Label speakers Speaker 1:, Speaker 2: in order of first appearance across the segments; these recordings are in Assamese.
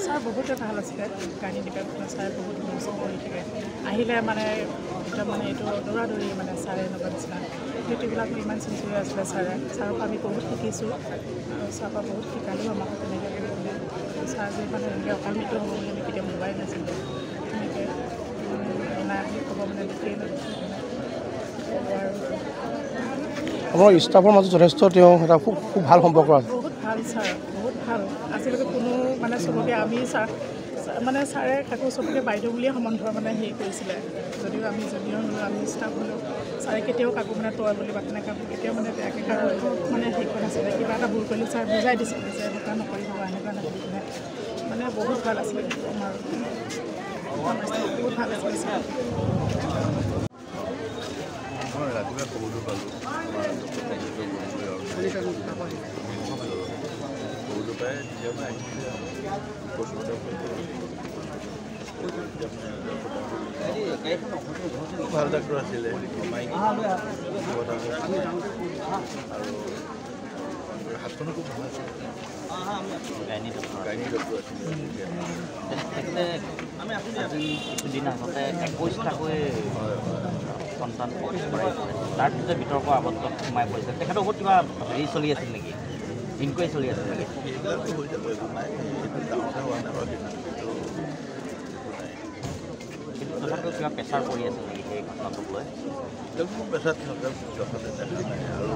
Speaker 1: ছাৰ বহুতে ভাল আছিলে কাহিনী কিতাপ ছাৰে বহুত মনোযোগ কৰি থাকে আহিলে মানে এটা মানে এইটো দৌৰা-দৌৰি মানে ছাৰে এনেকুৱা নিচিনা সেইটোবিলাক ইমান চিনচিয়াৰ আছিলে ছাৰৰ পৰা আমি বহুত শিকিছোঁ আৰু ছাৰৰ পৰা বহুত শিকালোঁ আমাক তেনেকৈ ছাৰ যে মানে এনেকৈ অকাল মৃত্যু হ'ব বুলি আমি কেতিয়াও ভবাই নাছিলোঁ তেনেকৈ নাই বুলি ক'ব মানে দুখেই
Speaker 2: আপোনাৰ ষ্টাফৰ মাজত যথেষ্ট তেওঁ এটা খুব ভাল সম্পৰ্ক আছে
Speaker 1: বহুত ভাল ছাৰ বহুত ভাল আজিলৈকে কোনো মানে চবকে আমি ছাৰ মানে ছাৰে কাকো চবকে বাইদেউ বুলিয়ে সম্বন্ধ মানে হেৰি কৰিছিলে যদিও আমি জুনিয়ৰ হ'লেও আমি ষ্টাফ হ'লেও ছাৰে কেতিয়াও কাকো মানে তই বুলি বা তেনেকৈ কেতিয়াও মানে বেয়াকৈ কাৰো মানে হেৰি কৰা নাছিলে কিবা এটা ভুল কৰিলে ছাৰ বুজাই দিছিলে যে এনেকুৱা নকৰিব এনেকুৱা নকৰিলে মানে বহুত ভাল আছিলে আমাৰ বহুত ভাল আছিলে ছাৰ
Speaker 3: ৰাতিপুৱা খবৰটো পালোঁ খবৰটো পাই তেতিয়া ভাল ডাক্তৰ আছিলে আৰু হাতখনো খুব ভাল আছিলে গাইনী ডক্তৰ
Speaker 4: আছিলে কিছুদিন আগতে 21টাকৈ সন্তান কৰাইছিলে তাৰ পিছতে বিতৰ্ক আৱদ্ধত সোমাই পৰিছিল তেখেতৰ ওপৰত কিবা হেৰি চলি আছিল নেকি ইনকুৱাৰী চলি আছিল নেকি
Speaker 3: সেইবিলাকতো হৈ যাব একো নাই ডাঙৰকৈ হোৱা নাই বাৰু
Speaker 4: কিন্তু তথাপিও কিবা প্ৰেছাৰ পৰি আছিল নেকি সেই ঘটনাটোক লৈ
Speaker 3: কোনো প্ৰেছাৰ সিহঁতৰ দৰকাৰে দেখা নাই আৰু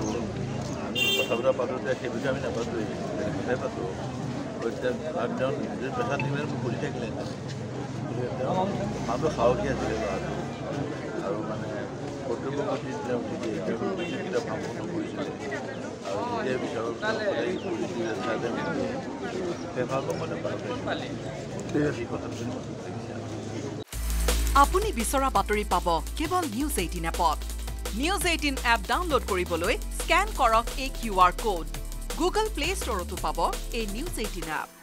Speaker 3: আমি কথা বতৰা পাতোঁতে সেই বিষয়ে আমি নাপাতোঁৱেই কথাই পাতোঁ আৰু তেওঁ যদি প্ৰেছাৰ থাকিলে মোক সুধি থাকিলে মানুহটো সাহসী আছিলে ল'ৰাটো আৰু মানে কৰ্তব্যৰ প্ৰতি তেওঁ কেতিয়াও ভাৱন কৰিছিলে আৰু যেতিয়াই বিচাৰোঁ কৰিছিলে
Speaker 5: আপুনি বিচৰা বাতৰি পাব কেৱল নিউজ 18 এপত নিউজ 18 এপ ডাউনলোড কৰিবলৈ স্কেন কৰক এই QR কোড গুগল প্লে ষ্টৰতো পাব এই নিউজ 18 এপ